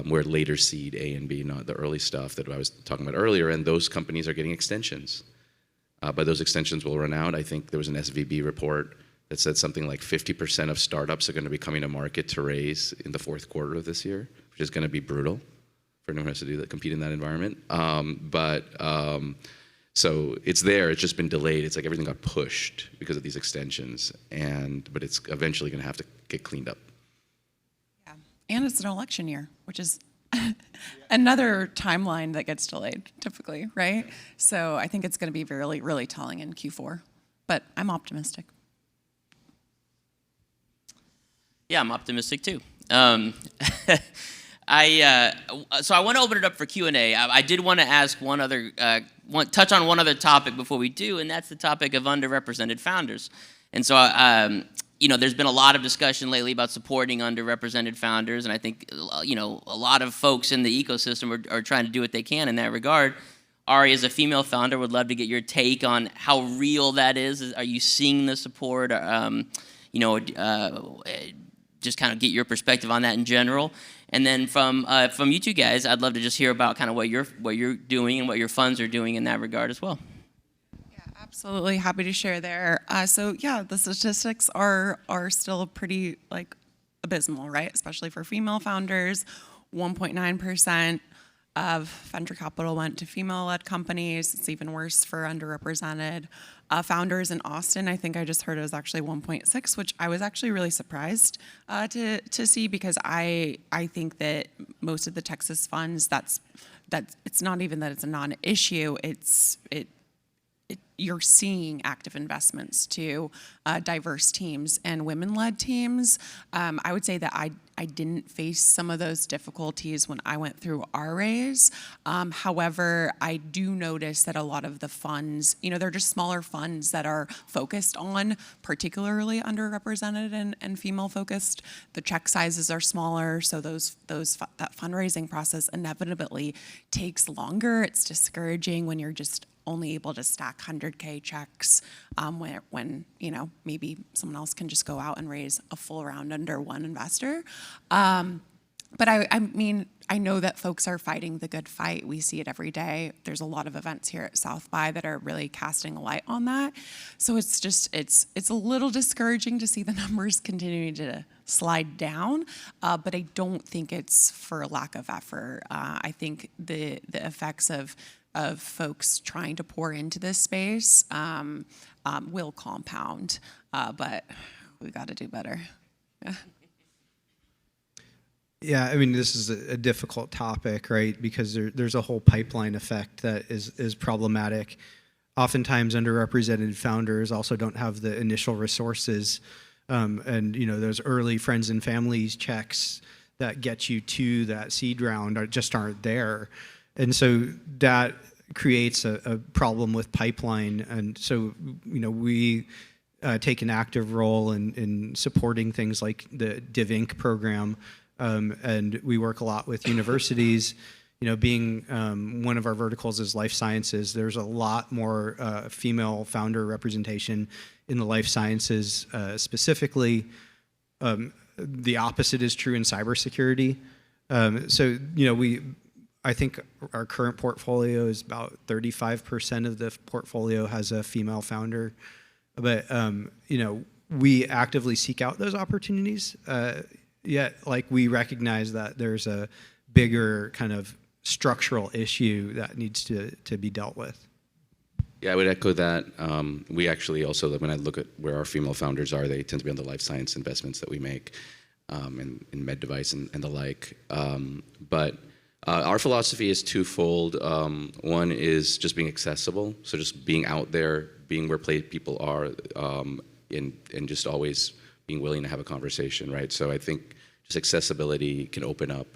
we're later seed A and B, not the early stuff that I was talking about earlier, and those companies are getting extensions. But those extensions will run out. I think there was an SVB report that said something like 50% of startups are going to be coming to market to raise in the fourth quarter of this year, which is going to be brutal for anyone who has to do that, compete in that environment. So it's there. It's just been delayed. It's like everything got pushed because of these extensions, but it's eventually going to have to get cleaned up. Yeah, and it's an election year, which is another timeline that gets delayed typically, right? So I think it's going to be really, really telling in Q4, but I'm optimistic. Yeah, I'm optimistic too. So I want to open it up for Q&A. I did want to ask touch on one other topic before we do, and that's the topic of underrepresented founders. And so, there's been a lot of discussion lately about supporting underrepresented founders, and I think, a lot of folks in the ecosystem are trying to do what they can in that regard. Ari, as a female founder, would love to get your take on how real that is. Are you seeing the support? Just kind of get your perspective on that in general. And then from you two guys, I'd love to just hear about kind of what you're doing and what your funds are doing in that regard as well. Yeah, absolutely. Happy to share there. The statistics are still pretty abysmal, right? Especially for female founders. 1.9% of venture capital went to female-led companies. It's even worse for underrepresented founders in Austin. I think I just heard it was actually 1.6, which I was actually really surprised to see, because I think that most of the Texas funds, that's it's not even that it's a non-issue. You're seeing active investments to diverse teams and women-led teams. I would say that I didn't face some of those difficulties when I went through our raise. However, I do notice that a lot of the funds, they're just smaller funds that are focused on particularly underrepresented and female-focused. The check sizes are smaller, so that fundraising process inevitably takes longer. It's discouraging when you're just only able to stack 100K checks when maybe someone else can just go out and raise a full round under one investor. But I mean, I know that folks are fighting the good fight. We see it every day. There's a lot of events here at South by that are really casting a light on that. So it's just, it's a little discouraging to see the numbers continuing to slide down, but I don't think it's for lack of effort. I think the effects of folks trying to pour into this space will compound, but we got to do better. Yeah. Yeah, I mean, this is a difficult topic, right? Because there's a whole pipeline effect that is problematic. Oftentimes, underrepresented founders also don't have the initial resources, and those early friends and families checks that get you to that seed round just aren't there, and so that creates a problem with pipeline. And so, we take an active role in supporting things like the Div Inc. program. And we work a lot with universities. Being one of our verticals is life sciences, there's a lot more female founder representation in the life sciences specifically. The opposite is true in cybersecurity. I think our current portfolio is about 35% of the portfolio has a female founder. But, we actively seek out those opportunities. Yet, we recognize that there's a bigger kind of structural issue that needs to be dealt with. Yeah, I would echo that. We actually also, when I look at where our female founders are, they tend to be on the life science investments that we make in med device and the like. But our philosophy is twofold. One is just being accessible, so just being out there, being where people are, and just always being willing to have a conversation, right? So I think just accessibility can open up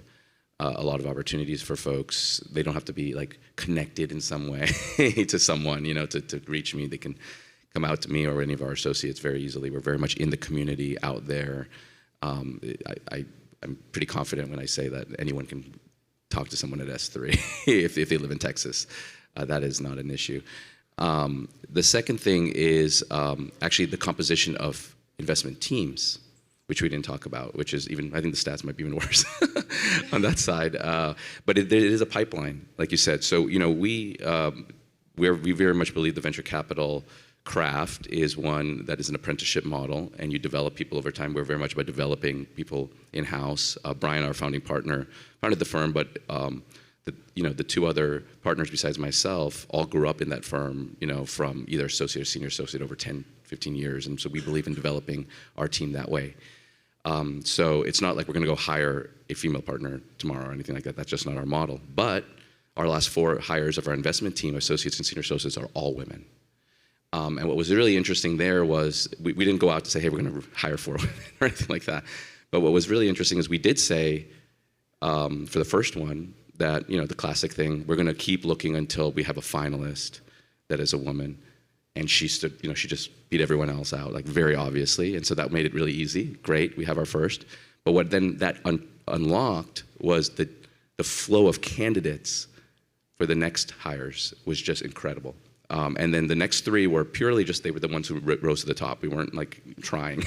a lot of opportunities for folks. They don't have to be connected in some way to someone, to reach me. They can come out to me or any of our associates very easily. We're very much in the community out there. I'm pretty confident when I say that anyone can talk to someone at S3 if they live in Texas. That is not an issue. The second thing is actually the composition of investment teams, which we didn't talk about, which is even, I think the stats might be even worse on that side. But it is a pipeline, like you said. So, we very much believe the venture capital craft is one that is an apprenticeship model, and you develop people over time. We're very much about developing people in-house. Brian, our founding partner, founded the firm, but the two other partners besides myself all grew up in that firm, from either associate or senior associate over 10, 15 years. And so we believe in developing our team that way. So it's not like we're going to go hire a female partner tomorrow or anything like that. That's just not our model. But our last 4 hires of our investment team, associates and senior associates, are all women. And what was really interesting there was we didn't go out to say, hey, we're going to hire 4 women or anything like that. But what was really interesting is we did say for the first one that, the classic thing, we're going to keep looking until we have a finalist that is a woman. And she stood, she just beat everyone else out, very obviously. And so that made it really easy. Great, we have our first. But what then that unlocked was the flow of candidates for the next hires was just incredible. And then the next 3 were purely just, they were the ones who rose to the top. We weren't trying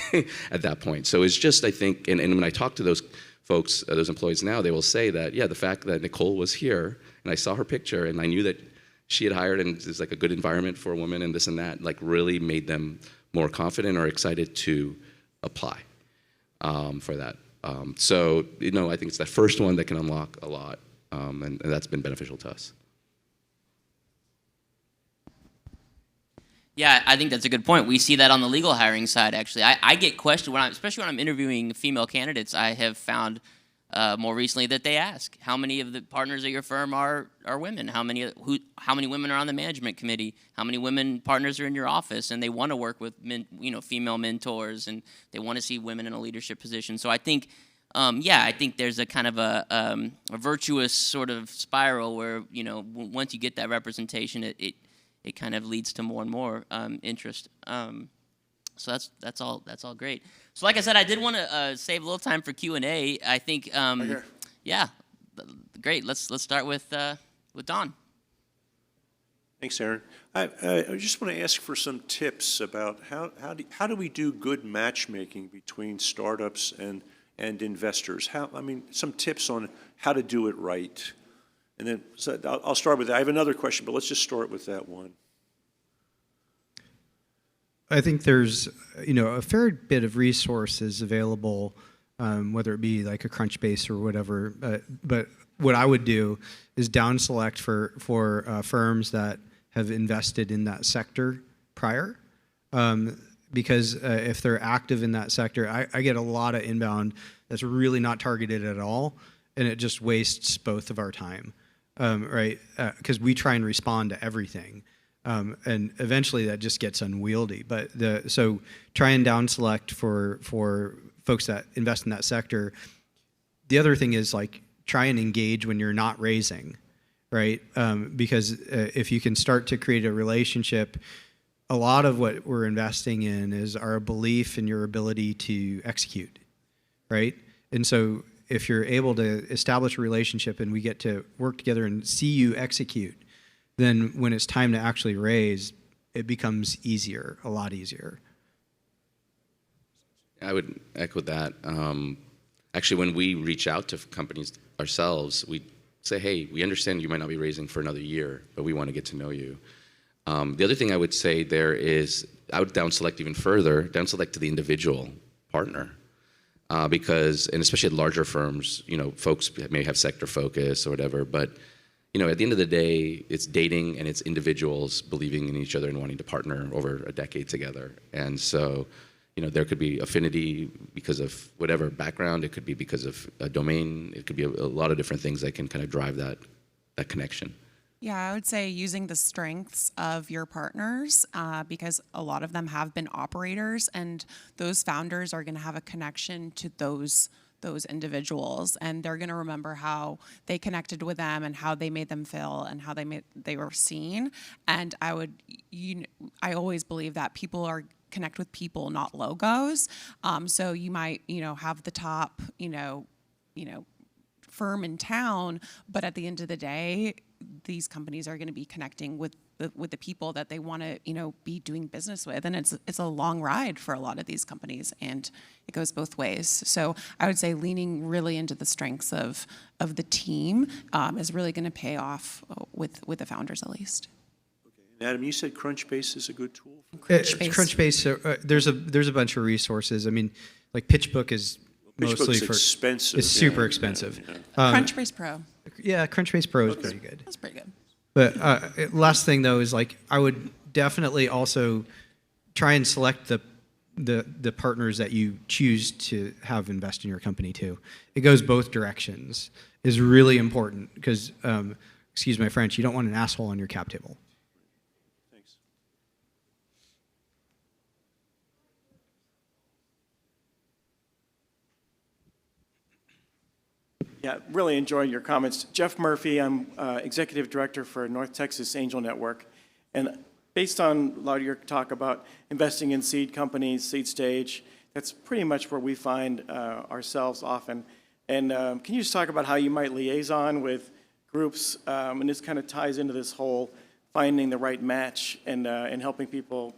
at that point. So it's just, I think, and when I talk to those folks, those employees now, they will say that, yeah, the fact that Nicole was here and I saw her picture and I knew that she had hired and it's a good environment for a woman and this and that, really made them more confident or excited to apply for that. So, I think it's that first one that can unlock a lot, and that's been beneficial to us. Yeah, I think that's a good point. We see that on the legal hiring side, actually. I get questioned, especially when I'm interviewing female candidates. I have found more recently that they ask, how many of the partners at your firm are women? How many women are on the management committee? How many women partners are in your office? And they want to work with female mentors, and they want to see women in a leadership position. So I think, I think there's a kind of a virtuous sort of spiral where, once you get that representation, it kind of leads to more and more interest. So that's all great. So like I said, I did want to save a little time for Q&A. I think, Right here. Yeah, great. Let's start with Don. Thanks, Aaron. I just want to ask for some tips about how do we do good matchmaking between startups and and investors? Some tips on how to do it right. And then so I'll start with that. I have another question, but let's just start with that one. I think there's, a fair bit of resources available, whether it be like a Crunchbase or whatever. But what I would do is down select for firms that have invested in that sector prior, because if they're active in that sector, I get a lot of inbound that's really not targeted at all, and it just wastes both of our time, right? Because we try and respond to everything. And eventually that just gets unwieldy. So try and down select for folks that invest in that sector. The other thing is like try and engage when you're not raising, right? Because if you can start to create a relationship, a lot of what we're investing in is our belief in your ability to execute, right? And so if you're able to establish a relationship and we get to work together and see you execute, then when it's time to actually raise, it becomes easier, a lot easier. I would echo that. Actually, when we reach out to companies ourselves, we say, hey, we understand you might not be raising for another year, but we want to get to know you. The other thing I would say there is, I would down select even further, down select to the individual partner. Because, and especially at larger firms, folks may have sector focus or whatever, but at the end of the day, it's dating and it's individuals believing in each other and wanting to partner over a decade together. And so, there could be affinity because of whatever background. It could be because of a domain. It could be a lot of different things that can kind of drive that connection. Yeah, I would say using the strengths of your partners, because a lot of them have been operators, and those founders are going to have a connection to those individuals, and they're going to remember how they connected with them and how they made them feel and how they were seen. And I always believe that people connect with people, not logos. So you might, have the top, firm in town, but at the end of the day, these companies are going to be connecting with the people that they want to, be doing business with, and it's a long ride for a lot of these companies, and it goes both ways. So I would say leaning really into the strengths of the team is really going to pay off with the founders at least. And Adam, you said Crunchbase is a good tool? Crunchbase, there's a bunch of resources. I mean, like PitchBook is mostly for expensive. It's super expensive. Yeah. Crunchbase Pro. Yeah, Crunchbase Pro is pretty good. That's pretty good. But last thing though is like I would definitely also try and select the partners that you choose to have invest in your company too. It goes both directions. Is really important because, excuse my French, you don't want an asshole on your cap table. Thanks. Yeah, really enjoying your comments. Jeff Murphy, I'm Executive Director for North Texas Angel Network. And based on a lot of your talk about investing in seed companies, seed stage, that's pretty much where we find ourselves often. And can you just talk about how you might liaison with groups, and this kind of ties into this whole finding the right match and helping people,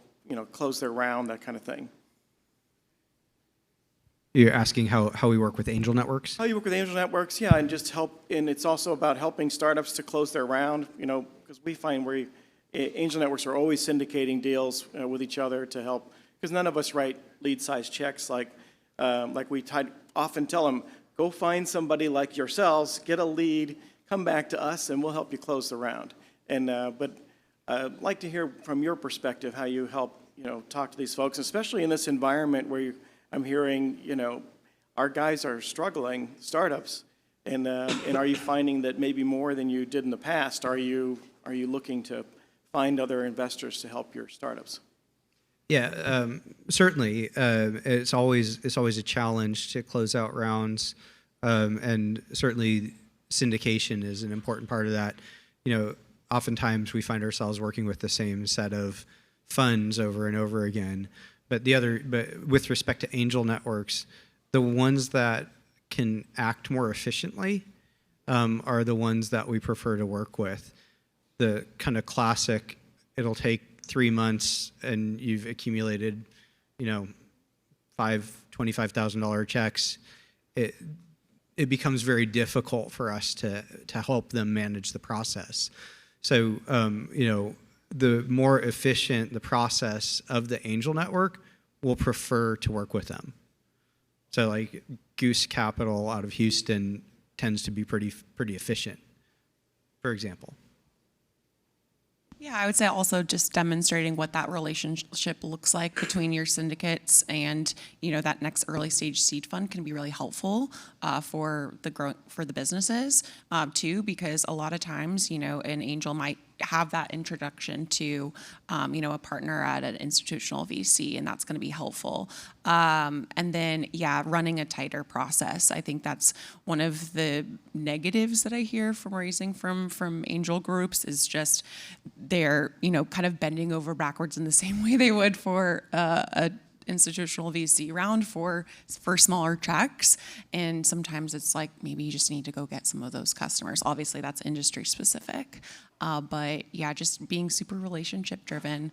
close their round, that kind of thing. You're asking how we work with angel networks? How you work with angel networks, yeah, and just help, and it's also about helping startups to close their round, because we find angel networks are always syndicating deals with each other to help, because none of us write lead-sized checks like we often tell them, go find somebody like yourselves, get a lead, come back to us, and we'll help you close the round. And but I'd like to hear from your perspective how you help, talk to these folks, especially in this environment where I'm hearing, our guys are struggling, startups, and are you finding that maybe more than you did in the past? Are you looking to find other investors to help your startups? Yeah, certainly. It's always a challenge to close out rounds, and certainly syndication is an important part of that. Oftentimes we find ourselves working with the same set of funds over and over again. But with respect to angel networks, the ones that can act more efficiently are the ones that we prefer to work with. The kind of classic, it'll take 3 months and you've accumulated, $25,000 checks, it becomes very difficult for us to help them manage the process. So, the more efficient the process of the angel network, we'll prefer to work with them. So like Goose Capital out of Houston tends to be pretty efficient, for example. Yeah, I would say also just demonstrating what that relationship looks like between your syndicates and that next early stage seed fund can be really helpful for the businesses too, because a lot of times an angel might have that introduction to a partner at an institutional VC, and that's going to be helpful. And then running a tighter process. I think that's one of the negatives that I hear from raising from angel groups is just they're kind of bending over backwards in the same way they would for a institutional VC round for smaller checks, and sometimes it's like maybe you just need to go get some of those customers. Obviously, that's industry specific, but just being super relationship driven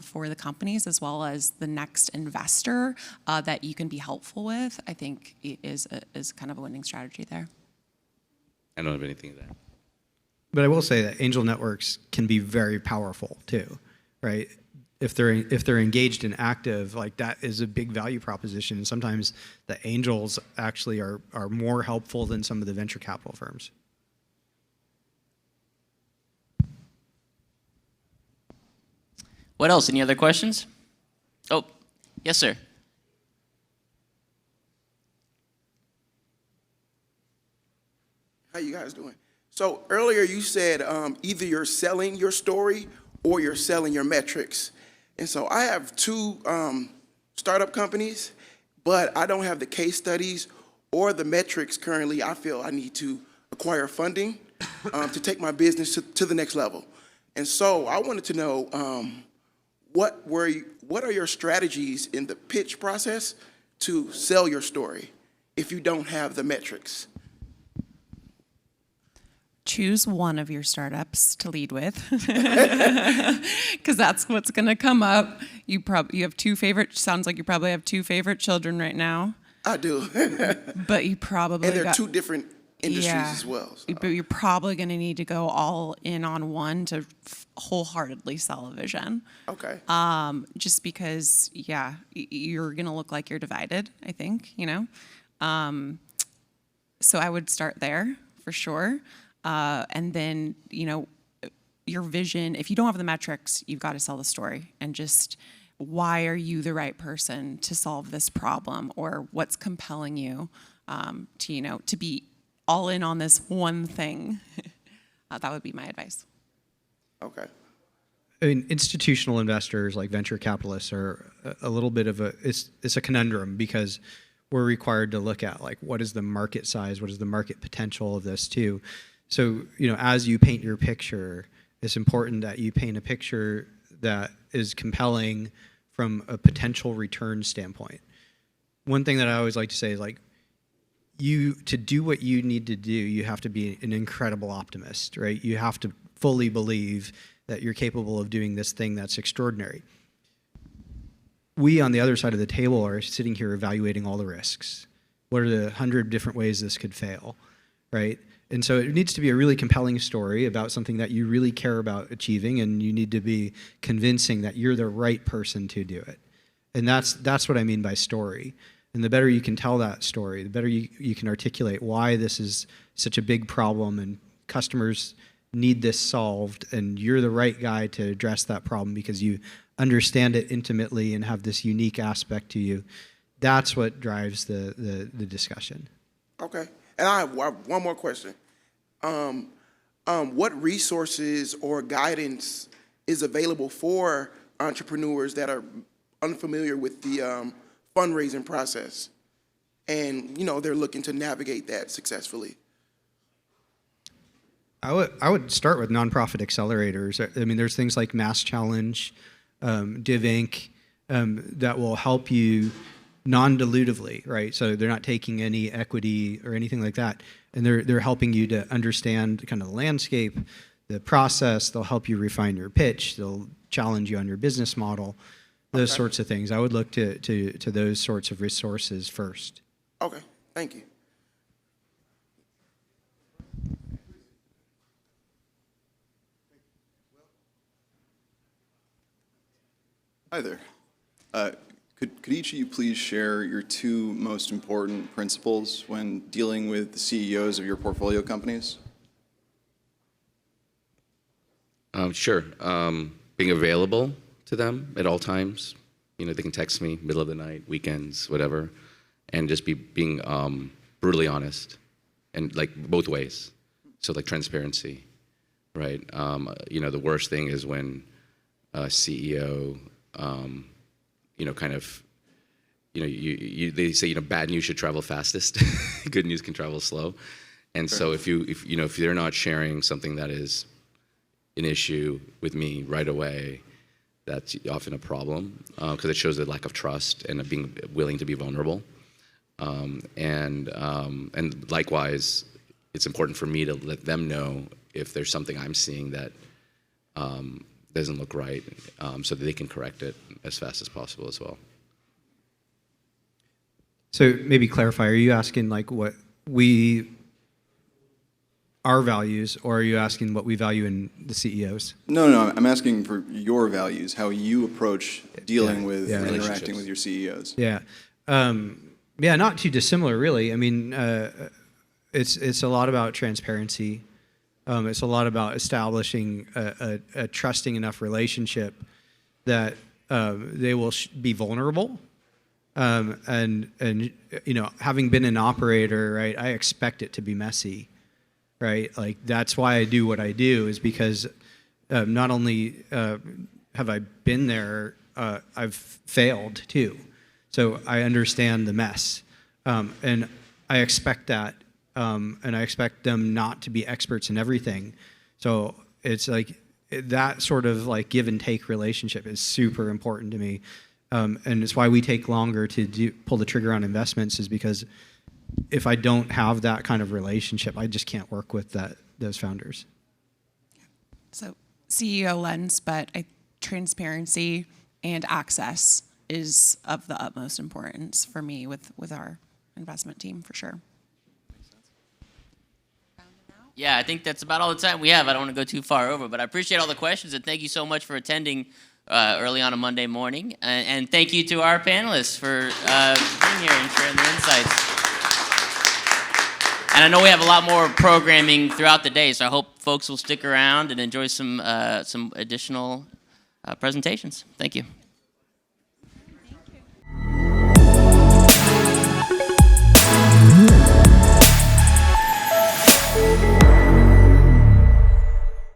for the companies as well as the next investor that you can be helpful with, I think is kind of a winning strategy there. I don't have anything to that. But I will say that angel networks can be very powerful too, right? If they're engaged and active, like that is a big value proposition. And sometimes the angels actually are more helpful than some of the venture capital firms. What else? Any other questions? Oh, yes, sir. How you guys doing? So earlier you said either you're selling your story or you're selling your metrics. And so I have two startup companies, but I don't have the case studies or the metrics currently. I feel I need to acquire funding to take my business to the next level. And so I wanted to know what are your strategies in the pitch process to sell your story if you don't have the metrics? Choose one of your startups to lead with, because that's what's going to come up. You have two favorite. Sounds like you probably have two favorite children right now. I do. But you probably and they're two different industries as well. So. But you're probably going to need to go all in on one to wholeheartedly sell a vision. Okay. Just because, you're going to look like you're divided, I think, So I would start there for sure. And then, your vision, if you don't have the metrics, you've got to sell the story and just why are you the right person to solve this problem, or what's compelling you to be all in on this one thing. That would be my advice. Okay. I mean, institutional investors like venture capitalists are a little bit of it's a conundrum because we're required to look at like what is the market size, what is the market potential of this too. So, as you paint your picture, it's important that you paint a picture that is compelling from a potential return standpoint. One thing that I always like to say is like, to do what you need to do, you have to be an incredible optimist, right? You have to fully believe that you're capable of doing this thing that's extraordinary. We, on the other side of the table, are sitting here evaluating all the risks. What are the 100 different ways this could fail, right? And so it needs to be a really compelling story about something that you really care about achieving, and you need to be convincing that you're the right person to do it. And that's what I mean by story. And the better you can tell that story, the better you can articulate why this is such a big problem and customers need this solved, and you're the right guy to address that problem because you understand it intimately and have this unique aspect to you. That's what drives the discussion. Okay. And I have one more question. What resources or guidance is available for entrepreneurs that are unfamiliar with the fundraising process and, they're looking to navigate that successfully? I would start with nonprofit accelerators. I mean, there's things like Mass Challenge, Div Inc. That will help you non-dilutively, right? So they're not taking any equity or anything like that, and they're helping you to understand kind of the landscape, the process. They'll help you refine your pitch. They'll challenge you on your business model, those sorts of things. I would look to those sorts of resources first. Okay, thank you. Hi there. Could each of you please share your two most important principles when dealing with the CEOs of your portfolio companies? Sure. Being available to them at all times. They can text me middle of the night, weekends, whatever, and just being brutally honest, and like both ways. So like transparency, right? The worst thing is when a CEO, they say bad news should travel fastest, good news can travel slow, and so if they're not sharing something that is an issue with me right away, that's often a problem because it shows a lack of trust and being willing to be vulnerable. And likewise, it's important for me to let them know if there's something I'm seeing that doesn't look right, so that they can correct it as fast as possible as well. So maybe clarify, are you asking like what our values, or are you asking what we value in the CEOs? No, I'm asking for your values, how you approach dealing with and interacting with your CEOs. Yeah. Not too dissimilar, really. I mean, it's a lot about transparency. It's a lot about establishing a trusting enough relationship that they will be vulnerable. And having been an operator, right, I expect it to be messy, right? Like that's why I do what I do, is because not only have I been there, I've failed too. So I understand the mess, and I expect that, and I expect them not to be experts in everything. So it's like that sort of like give and take relationship is super important to me. And it's why we take longer to pull the trigger on investments, is because if I don't have that kind of relationship, I just can't work with those founders. So CEO lens, but transparency and access is of the utmost importance for me with our investment team, for sure. Yeah, I think that's about all the time we have. I don't want to go too far over, but I appreciate all the questions, and thank you so much for attending early on a Monday morning. And thank you to our panelists for being here and sharing the insights. And I know we have a lot more programming throughout the day, so I hope folks will stick around and enjoy some additional presentations. Thank you.